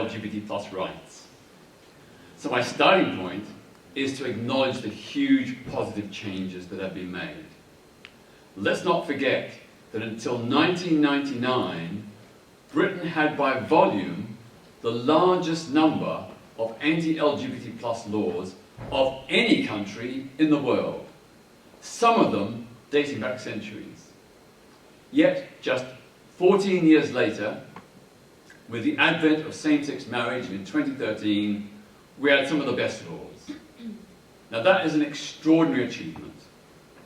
LGBT plus rights. So my starting point is to acknowledge the huge positive changes that have been made. Let's not forget that until 1999, Britain had by volume the largest number of anti-LGBT plus laws of any country in the world, some of them dating back centuries. Yet, just 14 years later, with the advent of same-sex marriage in 2013, we had some of the best laws. Now that is an extraordinary achievement.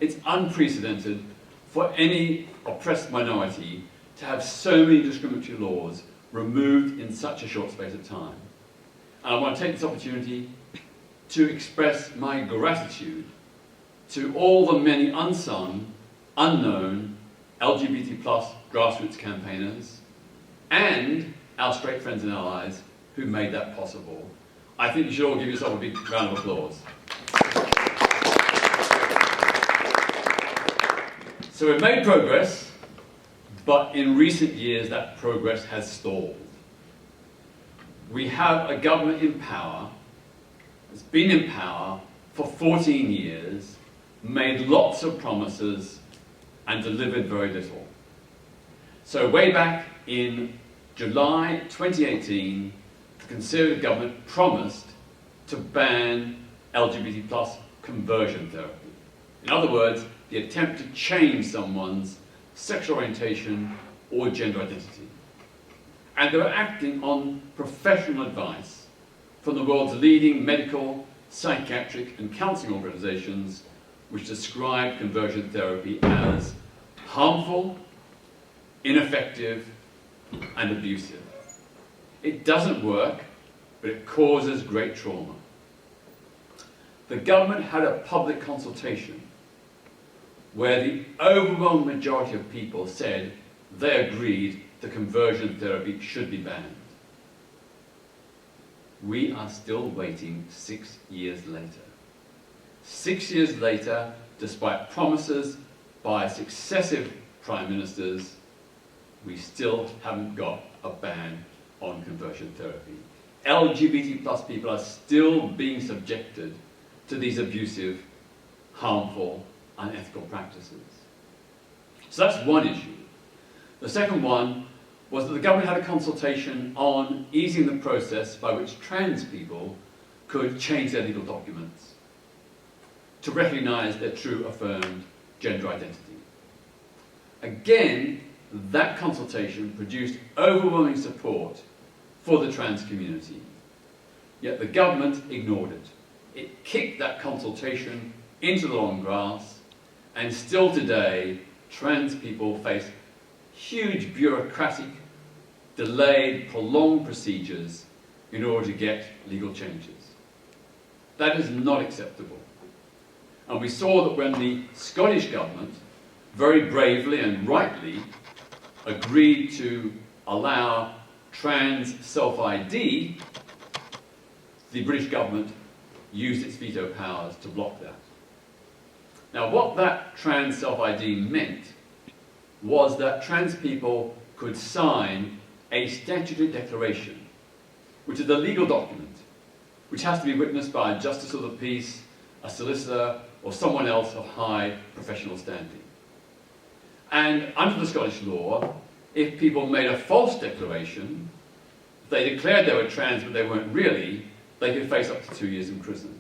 It's unprecedented for any oppressed minority to have so many discriminatory laws removed in such a short space of time. And I want to take this opportunity to express my gratitude to all the many unsung, unknown LGBT plus grassroots campaigners and our straight friends and allies who made that possible. I think you should all give yourself a big round of applause. So we've made progress, but in recent years that progress has stalled. We have a government in power that's been in power for 14 years, made lots of promises, and delivered very little. So way back in July 2018, the Conservative government promised to ban LGBT plus conversion therapy. In other words, the attempt to change someone's sexual orientation or gender identity. And they were acting on professional advice from the world's leading medical, psychiatric and counselling organisations, which describe conversion therapy as harmful, ineffective and abusive. It doesn't work, but it causes great trauma. The government had a public consultation where the overwhelming majority of people said they agreed that conversion therapy should be banned. We are still waiting 6 years later. 6 years later, despite promises by successive prime ministers, we still haven't got a ban on conversion therapy. LGBT plus people are still being subjected to these abusive, harmful, unethical practices. So that's one issue. The second one was that the government had a consultation on easing the process by which trans people could change their legal documents to recognise their true affirmed gender identity. Again, that consultation produced overwhelming support for the trans community, yet the government ignored it. It kicked that consultation into the long grass, and still today, trans people face huge bureaucratic, delayed, prolonged procedures in order to get legal changes. That is not acceptable. And we saw that when the Scottish government very bravely and rightly agreed to allow trans self-ID, the British government used its veto powers to block that. Now, what that trans self-ID meant was that trans people could sign a statutory declaration, which is a legal document, which has to be witnessed by a justice of the peace, a solicitor, or someone else of high professional standing. And under the Scottish law, if people made a false declaration, if they declared they were trans but they weren't really, they could face up to 2 years in prison.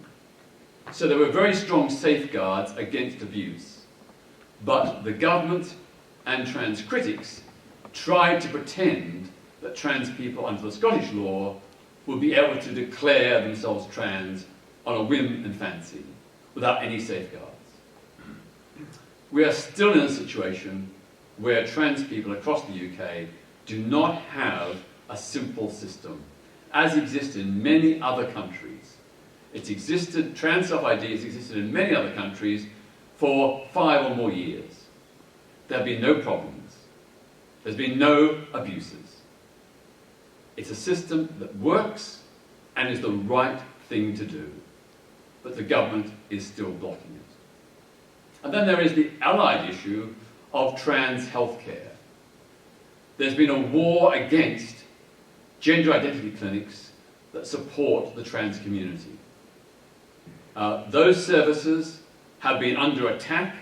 So there were very strong safeguards against abuse. But the government and trans critics tried to pretend that trans people under the Scottish law would be able to declare themselves trans on a whim and fancy, without any safeguards. We are still in a situation where trans people across the UK do not have a simple system, as exists in many other countries. It's existed, trans self-ID has existed in many other countries for 5 or more years. There have been no problems. There's been no abuses. It's a system that works and is the right thing to do, but the government is still blocking it. And then there is the allied issue of trans healthcare. There's been a war against gender identity clinics that support the trans community. Those services have been under attack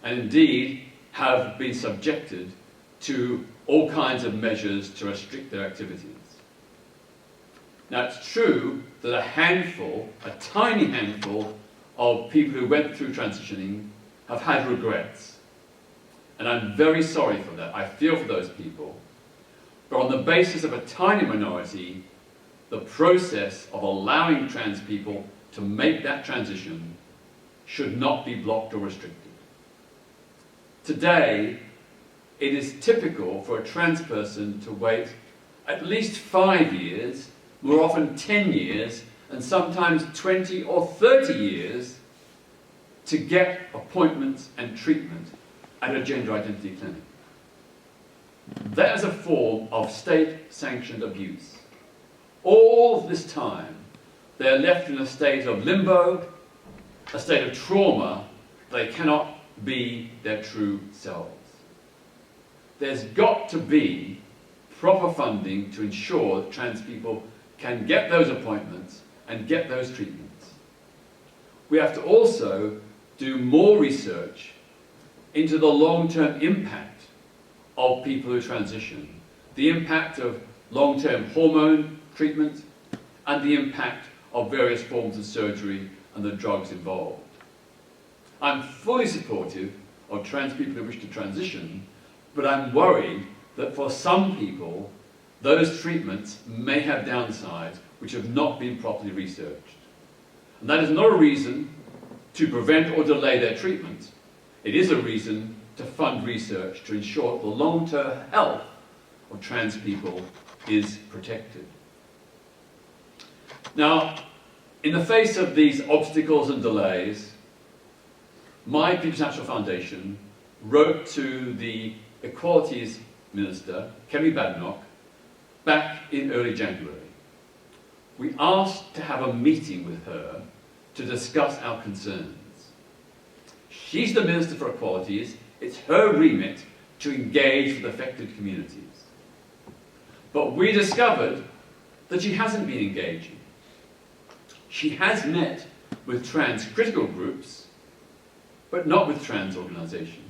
and indeed have been subjected to all kinds of measures to restrict their activities. Now, it's true that a tiny handful of people who went through transitioning have had regrets. And I'm very sorry for that. I feel for those people. But on the basis of a tiny minority, the process of allowing trans people to make that transition should not be blocked or restricted. Today, it is typical for a trans person to wait at least 5 years, more often 10 years, and sometimes 20 or 30 years to get appointments and treatment at a gender identity clinic. That is a form of state-sanctioned abuse. All this time, they are left in a state of limbo, a state of trauma. They cannot be their true selves. There's got to be proper funding to ensure that trans people can get those appointments and get those treatments. We have to also do more research into the long-term impact of people who transition, the impact of long-term hormone treatment, and the impact of various forms of surgery and the drugs involved. I'm fully supportive of trans people who wish to transition, but I'm worried that for some people, those treatments may have downsides which have not been properly researched. And that is not a reason to prevent or delay their treatment. It is a reason to fund research to ensure the long-term health of trans people is protected. Now, in the face of these obstacles and delays, my People's National Foundation wrote to the Equalities Minister, Kemi Badenoch, back in early January. We asked to have a meeting with her to discuss our concerns. She's the Minister for Equalities. It's her remit to engage with affected communities. But we discovered that she hasn't been engaging. She has met with trans critical groups, but not with trans organisations.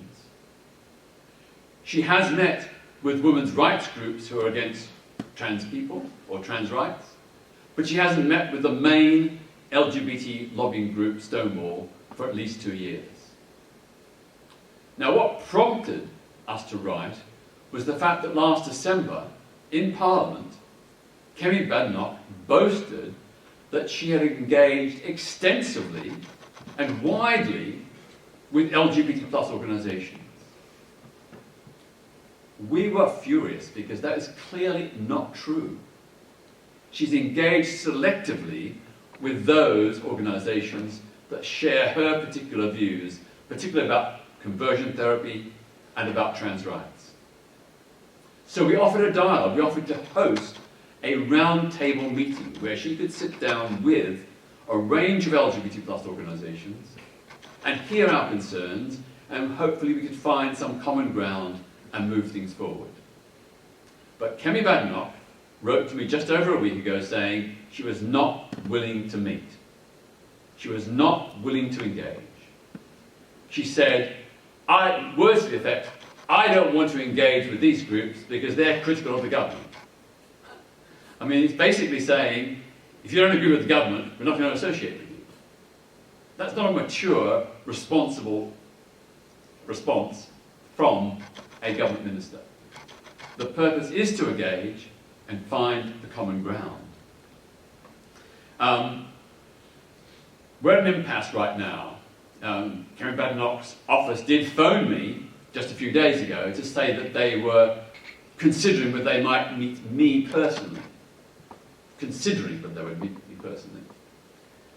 She has met with women's rights groups who are against trans people or trans rights, but she hasn't met with the main LGBT lobbying group, Stonewall, for at least 2 years. Now, what prompted us to write was the fact that last December, in Parliament, Kemi Badenoch boasted that she had engaged extensively and widely with LGBT plus organisations. We were furious because that is clearly not true. She's engaged selectively with those organisations that share her particular views, particularly about conversion therapy and about trans rights. So we offered a dialogue. We offered to host a round-table meeting where she could sit down with a range of LGBT plus organisations and hear our concerns, and hopefully we could find some common ground and move things forward. But Kemi Badenoch wrote to me just over a week ago saying she was not willing to meet. She was not willing to engage. She said, words to the effect, I don't want to engage with these groups because they're critical of the government. I mean, it's basically saying, if you don't agree with the government, we're not going to associate with you. That's not a mature, responsible response from a government minister. The purpose is to engage and find the common ground. We're at an impasse right now. Kemi Badenoch's office did phone me just a few days ago to say that they were considering whether they might meet me personally. Considering whether they would meet me personally.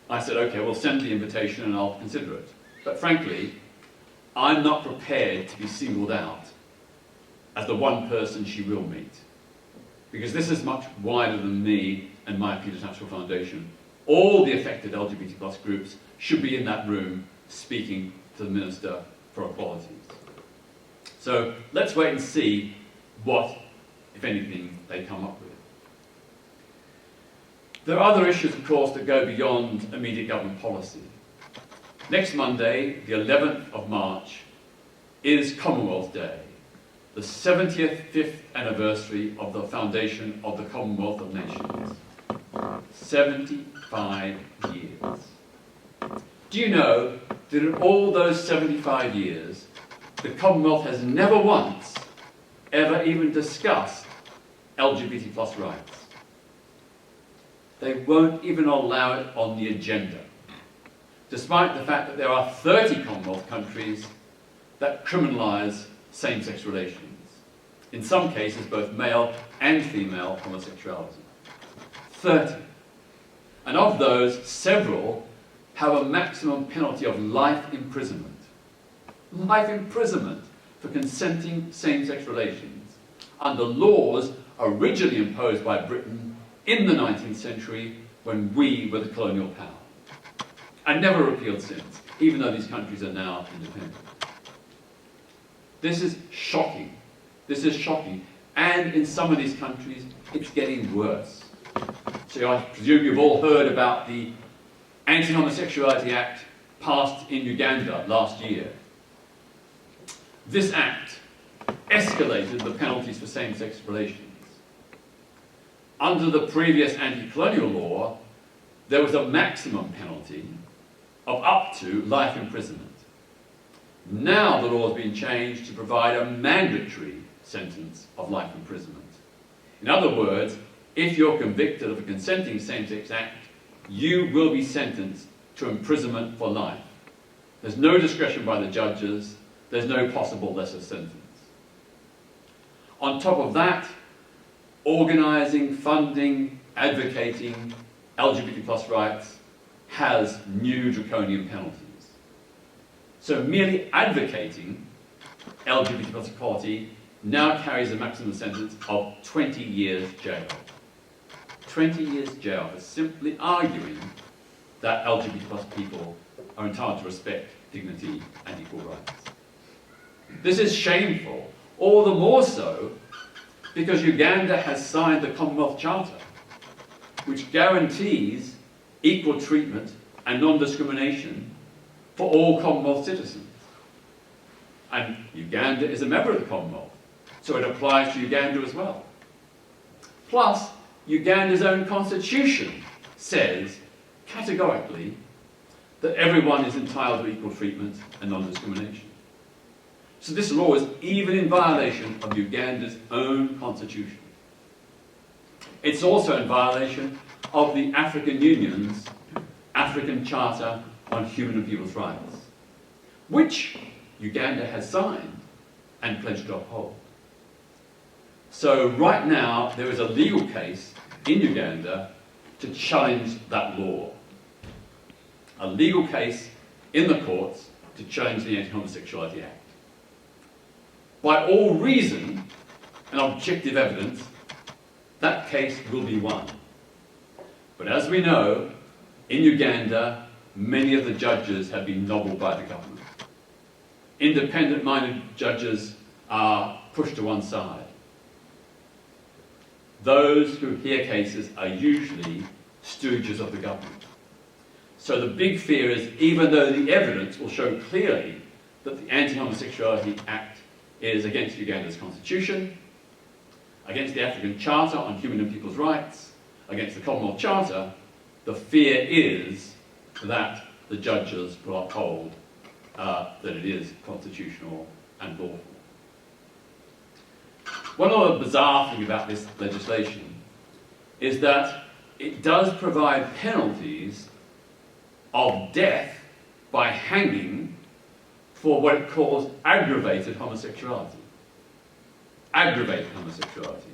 I said, okay, we'll send the invitation and I'll consider it. But frankly, I'm not prepared to be singled out as the one person she will meet. Because this is much wider than me and my People's National Foundation. All the affected LGBT plus groups should be in that room speaking to the Minister for Equalities. So let's wait and see what, if anything, they come up with. There are other issues, of course, that go beyond immediate government policy. Next Monday, the 11th of March, is Commonwealth Day, the 75th anniversary of the foundation of the Commonwealth of Nations. 75 years. Do you know that in all those 75 years, the Commonwealth has never once ever even discussed LGBT plus rights? They won't even allow it on the agenda, despite the fact that there are 30 Commonwealth countries that criminalise same-sex relations, in some cases both male and female homosexuality. 30. And of those, several have a maximum penalty of life imprisonment. Life imprisonment for consenting same-sex relations under laws originally imposed by Britain in the 19th century when we were the colonial power, and never repealed since, even though these countries are now independent. This is shocking. This is shocking. And in some of these countries, it's getting worse. So I presume you've all heard about the Anti-Homosexuality Act passed in Uganda last year. This act escalated the penalties for same-sex relations. Under the previous anti-colonial law, there was a maximum penalty of up to life imprisonment. Now the law has been changed to provide a mandatory sentence of life imprisonment. In other words, if you're convicted of a consenting same-sex act, you will be sentenced to imprisonment for life. There's no discretion by the judges. There's no possible lesser sentence. On top of that, organising, funding, advocating LGBT plus rights has new draconian penalties. So merely advocating LGBT plus equality now carries a maximum sentence of 20 years jail. 20 years jail for simply arguing that LGBT plus people are entitled to respect, dignity and equal rights. This is shameful, all the more so because Uganda has signed the Commonwealth Charter, which guarantees equal treatment and non-discrimination for all Commonwealth citizens. And Uganda is a member of the Commonwealth, so it applies to Uganda as well. Plus, Uganda's own constitution says categorically that everyone is entitled to equal treatment and non-discrimination. So this law is even in violation of Uganda's own constitution. It's also in violation of the African Union's African Charter on Human and People's Rights, which Uganda has signed and pledged to uphold. So right now there is a legal case in Uganda to challenge that law. A legal case in the courts to challenge the Anti-Homosexuality Act. By all reason and objective evidence, that case will be won. But as we know, in Uganda, many of the judges have been nobbled by the government. Independent-minded judges are pushed to one side. Those who hear cases are usually stooges of the government. So the big fear is, even though the evidence will show clearly that the Anti-Homosexuality Act is against Uganda's constitution, against the African Charter on Human and People's Rights, against the Commonwealth Charter, the fear is that the judges will uphold that it is constitutional and lawful. One other bizarre thing about this legislation is that it does provide penalties of death by hanging for what it calls aggravated homosexuality. Aggravated homosexuality.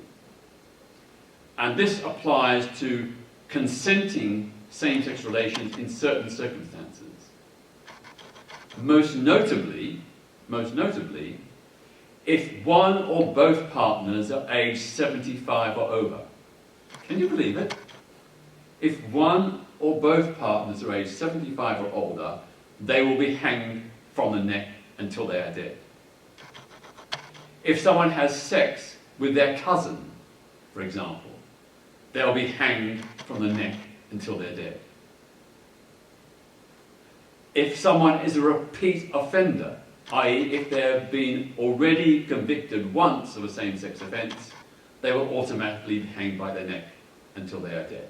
And this applies to consenting same-sex relations in certain circumstances. Most notably, if one or both partners are aged 75 or over. Can you believe it? If one or both partners are aged 75 or older, they will be hanged from the neck until they are dead. If someone has sex with their cousin, for example, they'll be hanged from the neck until they're dead. If someone is a repeat offender, i.e. if they have been already convicted once of a same-sex offence, they will automatically be hanged by their neck until they are dead.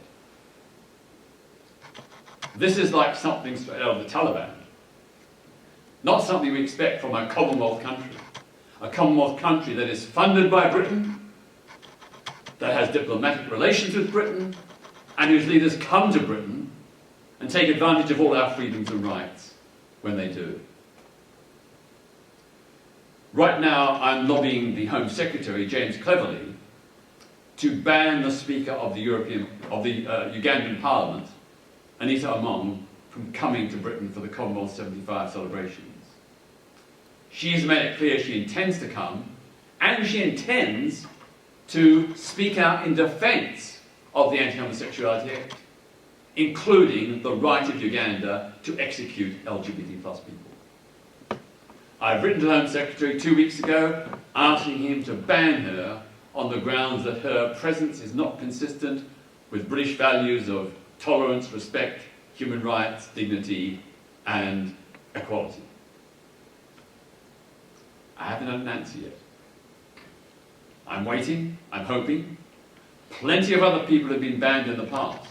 This is like something straight out of the Taliban. Not something we expect from a Commonwealth country. A Commonwealth country that is funded by Britain, that has diplomatic relations with Britain, and whose leaders come to Britain and take advantage of all our freedoms and rights when they do. Right now, I'm lobbying the Home Secretary, James Cleverly, to ban the Speaker of the Ugandan Parliament, Anita Among, from coming to Britain for the Commonwealth 75 celebrations. She has made it clear she intends to come, and she intends to speak out in defence of the Anti-Homosexuality Act, including the right of Uganda to execute LGBT plus people. I've written to the Home Secretary 2 weeks ago asking him to ban her on the grounds that her presence is not consistent with British values of tolerance, respect, human rights, dignity, and equality. I haven't had an answer yet. I'm waiting, I'm hoping. Plenty of other people have been banned in the past.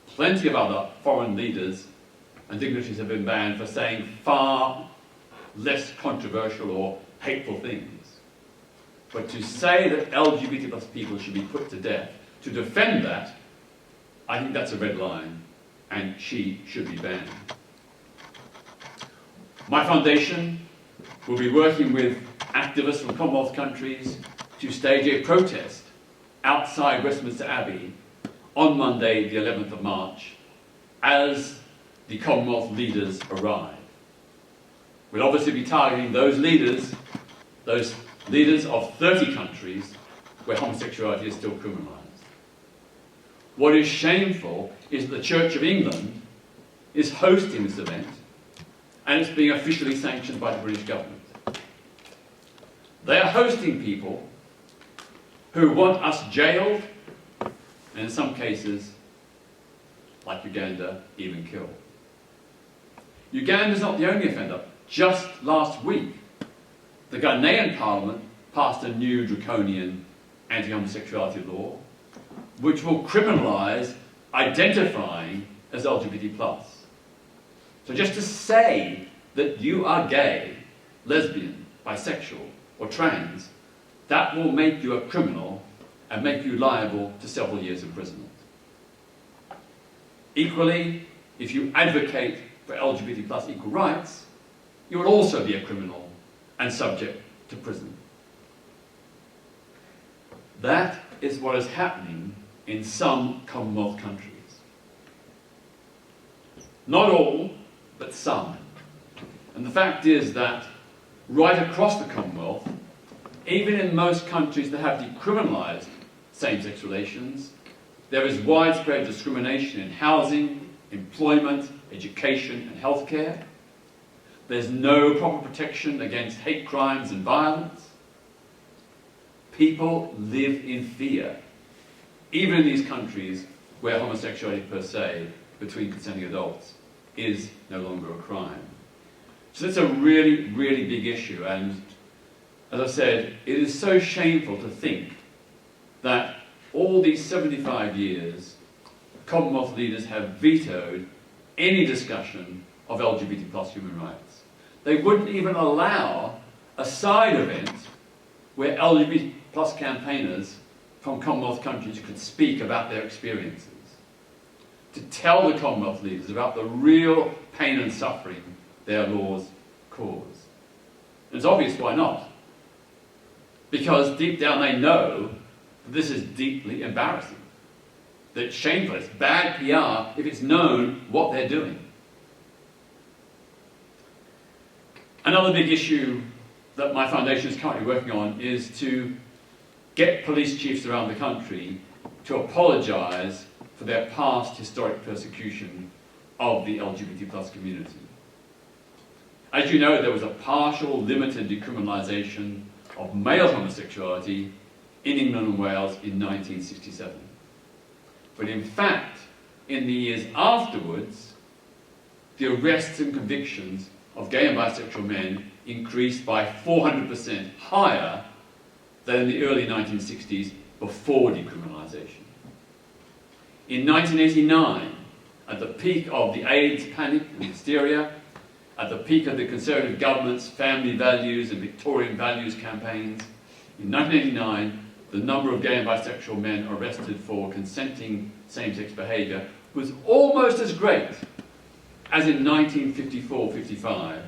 Plenty of other foreign leaders and dignitaries have been banned for saying far less controversial or hateful things. But to say that LGBT plus people should be put to death, to defend that, I think that's a red line, and she should be banned. My foundation will be working with activists from Commonwealth countries to stage a protest outside Westminster Abbey on Monday, the 11th of March, as the Commonwealth leaders arrive. We'll obviously be targeting those leaders of 30 countries where homosexuality is still criminalised. What is shameful is that the Church of England is hosting this event, and it's being officially sanctioned by the British government. They are hosting people who want us jailed, and in some cases, like Uganda, even killed. Uganda is not the only offender. Just last week, the Ghanaian Parliament passed a new draconian anti-homosexuality law, which will criminalise identifying as LGBT+. So just to say that you are gay, lesbian, bisexual, or trans, that will make you a criminal and make you liable to several years imprisonment. Equally, if you advocate for LGBT plus equal rights, you will also be a criminal and subject to prison. That is what is happening in some Commonwealth countries. Not all, but some. And the fact is that right across the Commonwealth, even in most countries that have decriminalised same-sex relations, there is widespread discrimination in housing, employment, education and healthcare. There's no proper protection against hate crimes and violence. People live in fear, even in these countries where homosexuality per se, between consenting adults, is no longer a crime. So it's a really, really big issue, and as I said, it is so shameful to think that all these 75 years, Commonwealth leaders have vetoed any discussion of LGBT plus human rights. They wouldn't even allow a side event where LGBT plus campaigners from Commonwealth countries could speak about their experiences, to tell the Commonwealth leaders about the real pain and suffering their laws cause. And it's obvious why not. Because deep down they know that this is deeply embarrassing. That it's shameful, it's bad PR if it's known what they're doing. Another big issue that my foundation is currently working on is to get police chiefs around the country to apologise for their past historic persecution of the LGBT plus community. As you know, there was a partial, limited decriminalisation of male homosexuality in England and Wales in 1967. But in fact, in the years afterwards, the arrests and convictions of gay and bisexual men increased by 400% higher than in the early 1960s before decriminalisation. In 1989, at the peak of the AIDS panic and hysteria, at the peak of the Conservative government's family values and Victorian values campaigns, in 1989, the number of gay and bisexual men arrested for consenting same-sex behaviour was almost as great as in 1954-55,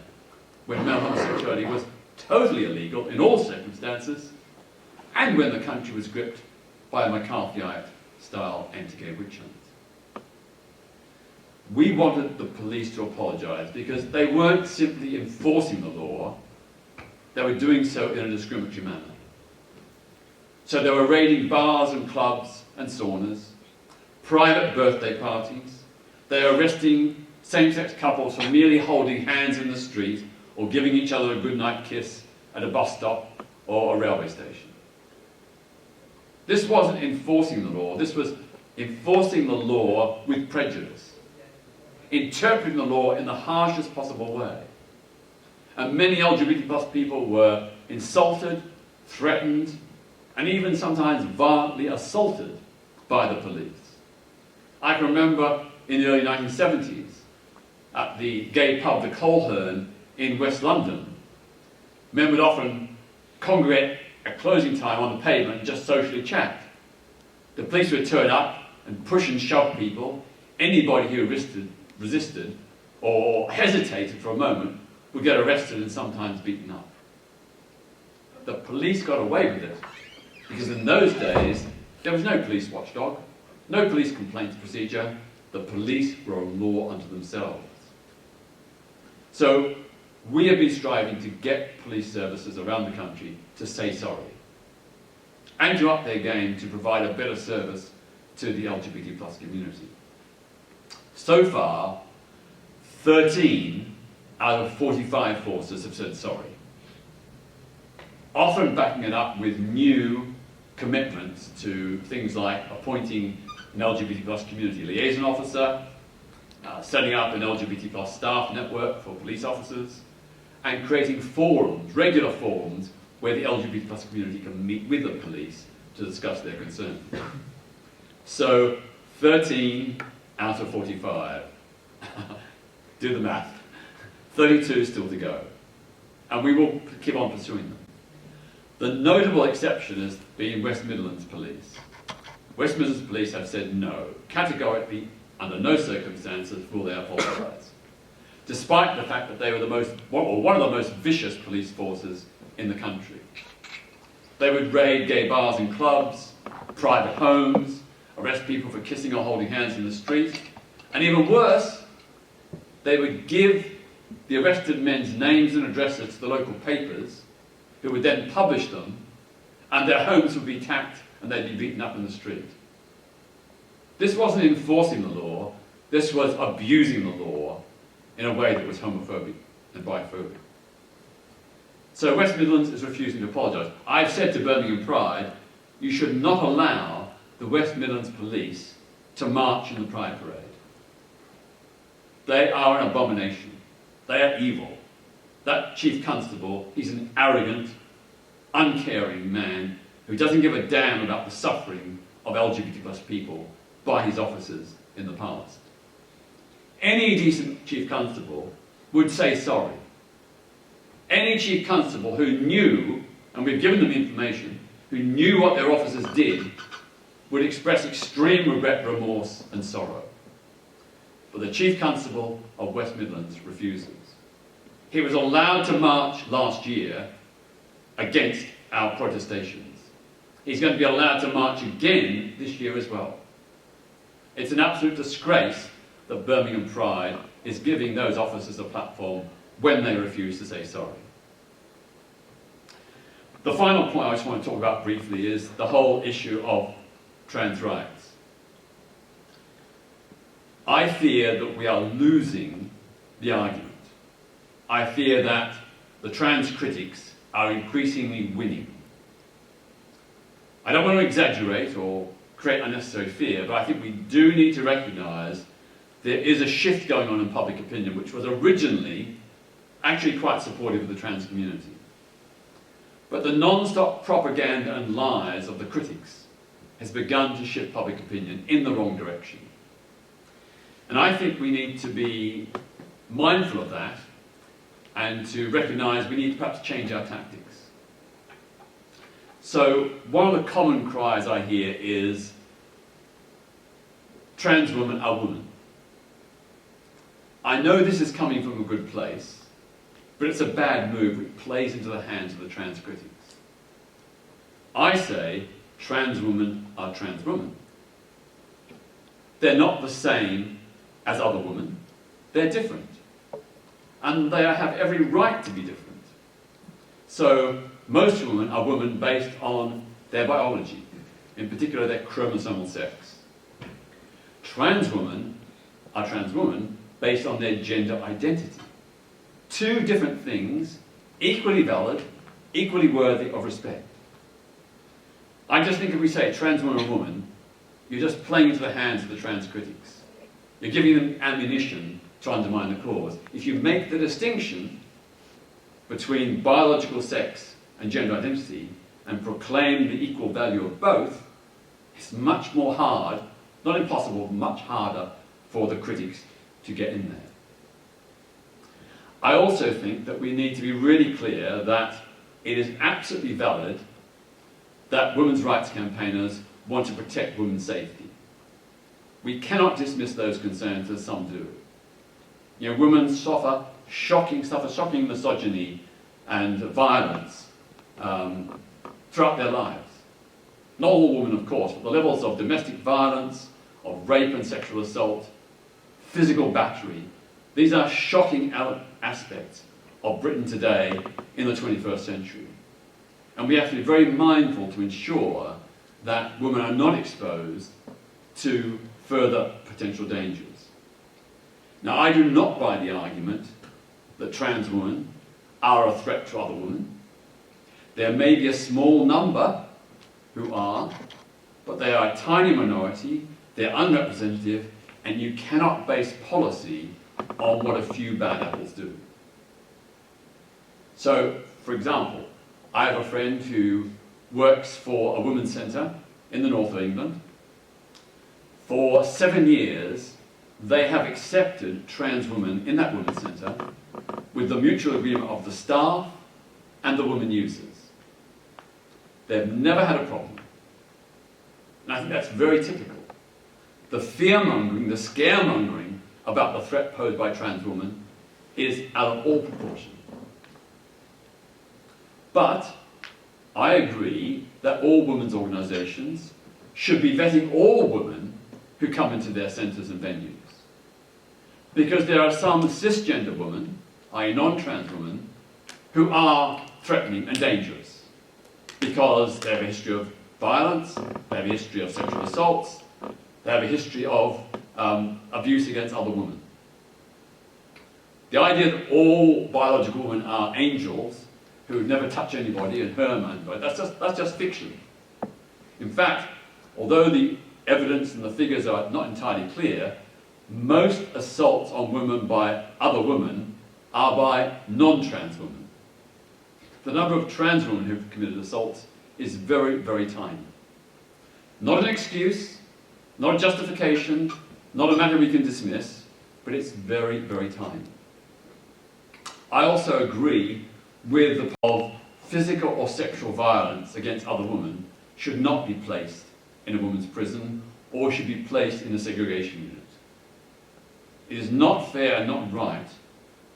when male homosexuality was totally illegal in all circumstances, and when the country was gripped by a McCarthyite-style anti-gay witch hunt. We wanted the police to apologise because they weren't simply enforcing the law, they were doing so in a discriminatory manner. So they were raiding bars and clubs and saunas, private birthday parties, they were arresting same-sex couples for merely holding hands in the street or giving each other a goodnight kiss at a bus stop or a railway station. This wasn't enforcing the law, this was enforcing the law with prejudice, interpreting the law in the harshest possible way. And many LGBT plus people were insulted, threatened, and even sometimes violently assaulted by the police. I can remember in the early 1970s, at the gay pub The Coleherne in West London, men would often congregate at closing time on the pavement and just socially chat. The police would turn up and push and shove people. Anybody who resisted or hesitated for a moment would get arrested and sometimes beaten up. The police got away with it because in those days there was no police watchdog, no police complaints procedure. The police were a law unto themselves. So we have been striving to get police services around the country to say sorry and to up their game to provide a better service to the LGBT plus community. So far, 13 out of 45 forces have said sorry, often backing it up with new commitments to things like appointing an LGBT plus community liaison officer, setting up an LGBT plus staff network for police officers, and creating forums, regular forums, where the LGBT plus community can meet with the police to discuss their concerns. So, 13 out of 45. Do the math. 32 still to go. And we will keep on pursuing them. The notable exception has been West Midlands Police. West Midlands Police have said no, categorically, under no circumstances will they apologise, despite the fact that they were one of the most vicious police forces in the country. They would raid gay bars and clubs, private homes, arrest people for kissing or holding hands in the street, and even worse, they would give the arrested men's names and addresses to the local papers, who would then publish them, and their homes would be attacked and they'd be beaten up in the street. This wasn't enforcing the law, this was abusing the law in a way that was homophobic and biphobic. So West Midlands is refusing to apologise. I've said to Birmingham Pride, you should not allow the West Midlands Police to march in the Pride Parade. They are an abomination. They are evil. That Chief Constable, he's an arrogant, uncaring man who doesn't give a damn about the suffering of LGBT plus people by his officers in the past. Any decent Chief Constable would say sorry. Any Chief Constable who knew, and we've given them information, who knew what their officers did, would express extreme regret, remorse and sorrow. But the Chief Constable of West Midlands refuses. He was allowed to march last year against our protestations. He's going to be allowed to march again this year as well. It's an absolute disgrace that Birmingham Pride is giving those officers a platform when they refuse to say sorry. The final point I just want to talk about briefly is the whole issue of trans rights. I fear that we are losing the argument. I fear that the trans critics are increasingly winning. I don't want to exaggerate or create unnecessary fear, but I think we do need to recognise there is a shift going on in public opinion, which was originally actually quite supportive of the trans community. But the non-stop propaganda and lies of the critics has begun to shift public opinion in the wrong direction. And I think we need to be mindful of that and to recognise we need to perhaps change our tactics. So one of the common cries I hear is, trans women are women. I know this is coming from a good place, but it's a bad move which plays into the hands of the trans critics. I say trans women are trans women. They're not the same as other women. They're different. And they have every right to be different. So most women are women based on their biology, in particular their chromosomal sex. Trans women are trans women based on their gender identity. Two different things, equally valid, equally worthy of respect. I just think if we say trans woman or woman, you're just playing into the hands of the trans critics. You're giving them ammunition to undermine the cause. If you make the distinction between biological sex and gender identity and proclaim the equal value of both, it's much more hard, not impossible, much harder for the critics to get in there. I also think that we need to be really clear that it is absolutely valid that women's rights campaigners want to protect women's safety. We cannot dismiss those concerns as some do. You know, women suffer shocking misogyny and violence throughout their lives. Not all women, of course, but the levels of domestic violence, of rape and sexual assault, physical battery, these are shocking aspects of Britain today in the 21st century. And we have to be very mindful to ensure that women are not exposed to further potential dangers. Now, I do not buy the argument that trans women are a threat to other women. There may be a small number who are, but they are a tiny minority, they're unrepresentative, and you cannot base policy on what a few bad apples do. So, for example, I have a friend who works for a women's centre in the north of England. For 7 years, they have accepted trans women in that women's centre with the mutual agreement of the staff and the women users. They've never had a problem. And I think that's very typical. The fear-mongering, the scaremongering about the threat posed by trans women is out of all proportion. But I agree that all women's organisations should be vetting all women who come into their centres and venues. Because there are some cisgender women, i.e. non-trans women, who are threatening and dangerous. Because they have a history of violence, they have a history of sexual assaults, they have a history of abuse against other women. The idea that all biological women are angels who would never touch anybody and harm anybody, that's just fiction. In fact, although the evidence and the figures are not entirely clear, most assaults on women by other women are by non-trans women. The number of trans women who've committed assaults is very, very tiny. Not an excuse, not a justification, not a matter we can dismiss, but it's very, very tiny. I also agree with the of physical or sexual violence against other women should not be placed in a women's prison or should be placed in a segregation unit. It is not fair and not right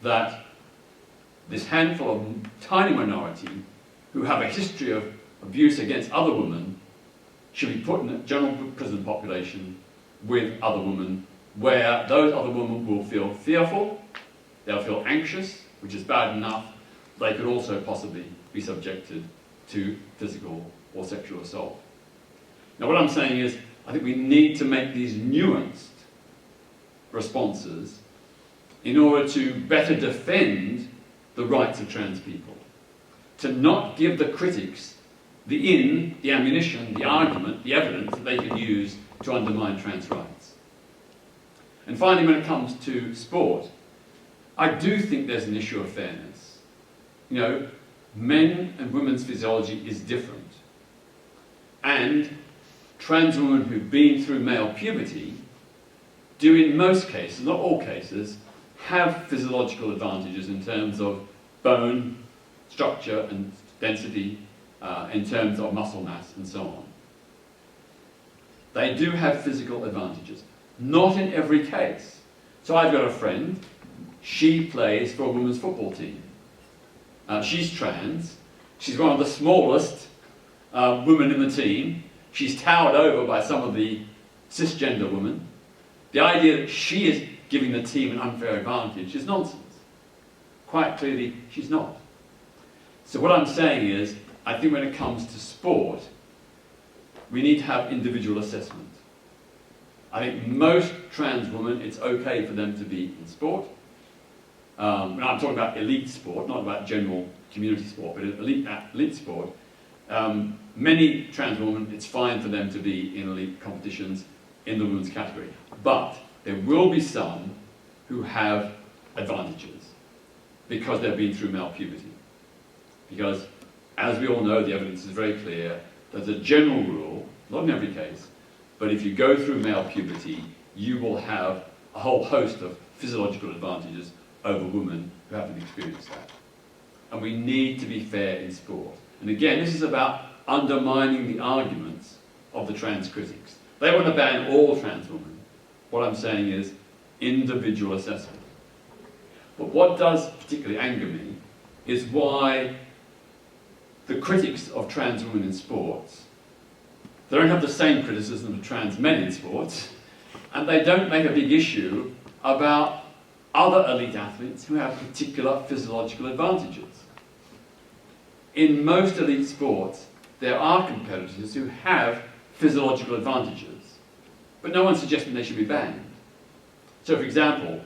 that this handful of tiny minority who have a history of abuse against other women should be put in a general prison population with other women, where those other women will feel fearful, they'll feel anxious, which is bad enough. They could also possibly be subjected to physical or sexual assault. Now, what I'm saying is, I think we need to make these nuanced responses in order to better defend the rights of trans people. To not give the critics the ammunition, the argument, the evidence that they can use to undermine trans rights. And finally, when it comes to sport, I do think there's an issue of fairness. You know, men and women's physiology is different. And trans women who've been through male puberty do in most cases, not all cases, have physiological advantages in terms of bone structure and density, in terms of muscle mass and so on. They do have physical advantages. Not in every case. So I've got a friend, she plays for a women's football team. She's trans, she's one of the smallest women in the team. She's towered over by some of the cisgender women. The idea that she is giving the team an unfair advantage is nonsense. Quite clearly, she's not. So what I'm saying is, I think when it comes to sport, we need to have individual assessment. I think most trans women, it's okay for them to be in sport. And I'm talking about elite sport, not about general community sport, but elite sport. Many trans women, it's fine for them to be in elite competitions in the women's category. But there will be some who have advantages because they've been through male puberty. Because, as we all know, the evidence is very clear, there's a general rule, not in every case, but if you go through male puberty, you will have a whole host of physiological advantages over women who haven't experienced that. And we need to be fair in sport. And again, this is about undermining the arguments of the trans critics. They want to ban all trans women. What I'm saying is individual assessment. But what does particularly anger me is why the critics of trans women in sports, they don't have the same criticism of trans men in sports, and they don't make a big issue about other elite athletes who have particular physiological advantages. In most elite sports, there are competitors who have physiological advantages, but no one's suggesting they should be banned. So, for example,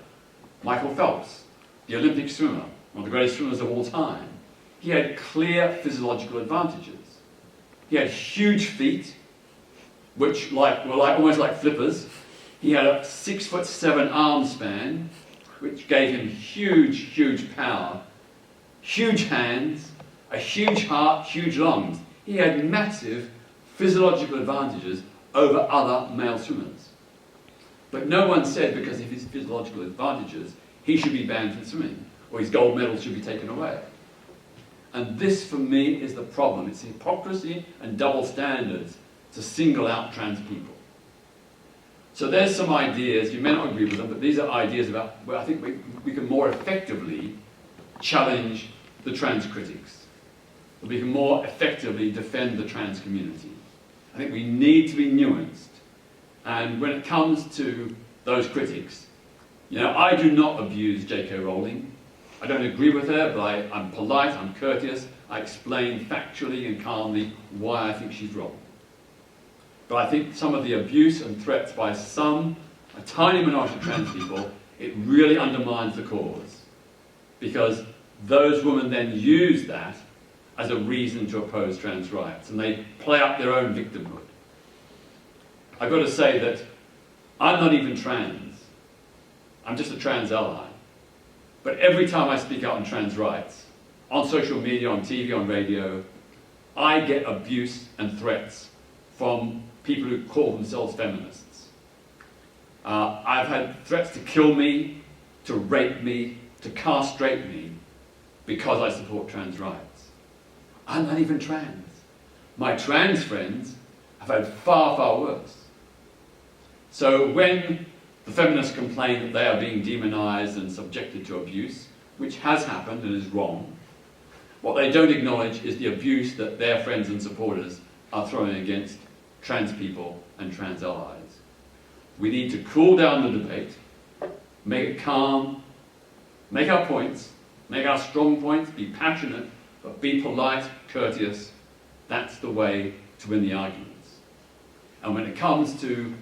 Michael Phelps, the Olympic swimmer, one of the greatest swimmers of all time, he had clear physiological advantages. He had huge feet, which were almost like flippers. He had a 6'7" arm span, which gave him huge power, huge hands, a huge heart, huge lungs. He had massive physiological advantages over other male swimmers. But no one said because of his physiological advantages, he should be banned from swimming, or his gold medals should be taken away. And this, for me, is the problem. It's hypocrisy and double standards to single out trans people. So there's some ideas, you may not agree with them, but these are ideas about where I think we can more effectively challenge the trans critics. We can more effectively defend the trans community. I think we need to be nuanced. And when it comes to those critics, you know, I do not abuse J.K. Rowling. I don't agree with her, but I'm polite, I'm courteous, I explain factually and calmly why I think she's wrong. But I think some of the abuse and threats by a tiny minority of trans people, it really undermines the cause. Because those women then use that as a reason to oppose trans rights, and they play up their own victimhood. I've got to say that I'm not even trans. I'm just a trans ally. But every time I speak out on trans rights, on social media, on TV, on radio, I get abuse and threats from people who call themselves feminists. I've had threats to kill me, to rape me, to castrate me because I support trans rights. I'm not even trans. My trans friends have had far worse. So when the feminists complain that they are being demonized and subjected to abuse, which has happened and is wrong, what they don't acknowledge is the abuse that their friends and supporters are throwing against trans people and trans allies. We need to cool down the debate, make it calm, make our points, make our strong points, be passionate, but be polite, courteous. That's the way to win the arguments. And when it comes to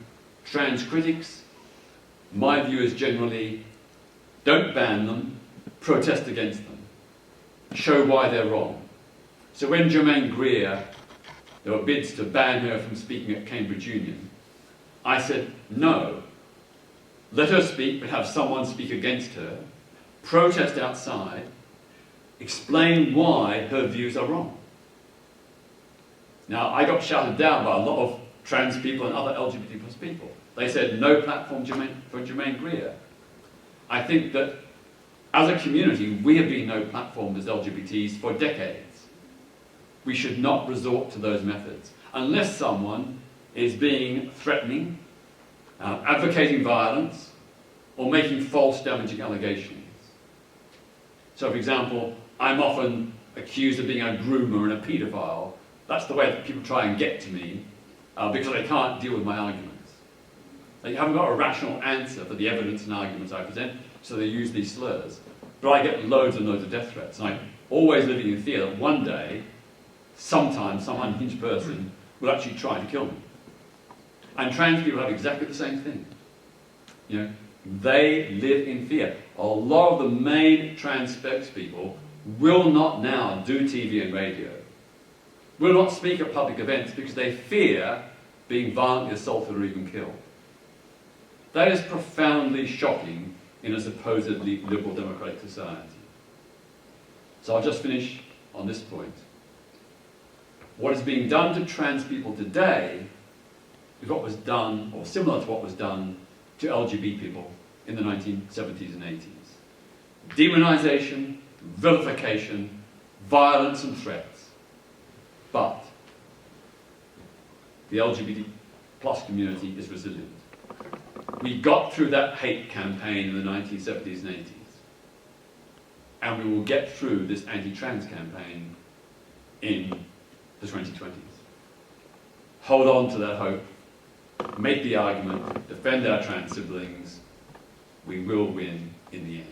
trans critics, my view is generally, don't ban them, protest against them. Show why they're wrong. So when Germaine Greer There were bids to ban her from speaking at Cambridge Union. I said, no. Let her speak, but have someone speak against her, protest outside, explain why her views are wrong. Now, I got shouted down by a lot of trans people and other LGBT plus people. They said, no platform for Germaine Greer. I think that as a community, we have been no platform as LGBTs for decades. We should not resort to those methods unless someone is being threatening, advocating violence, or making false damaging allegations. So, for example, I'm often accused of being a groomer and a paedophile. That's the way that people try and get to me because they can't deal with my arguments. They haven't got a rational answer for the evidence and arguments I present, so they use these slurs. But I get loads and loads of death threats, and I'm always living in fear that one day, sometime, some unhinged person will actually try to kill me. And trans people have exactly the same thing. You know, they live in fear. A lot of the main trans spokespeople will not now do TV and radio, will not speak at public events because they fear being violently assaulted or even killed. That is profoundly shocking in a supposedly liberal democratic society. So I'll just finish on this point. What is being done to trans people today is what was done, or similar to what was done to LGBT people in the 1970s and 80s. Demonization, vilification, violence and threats. But the LGBT plus community is resilient. We got through that hate campaign in the 1970s and 80s. And we will get through this anti-trans campaign in the 2020s. Hold on to that hope, make the argument, defend our trans siblings. We will win in the end.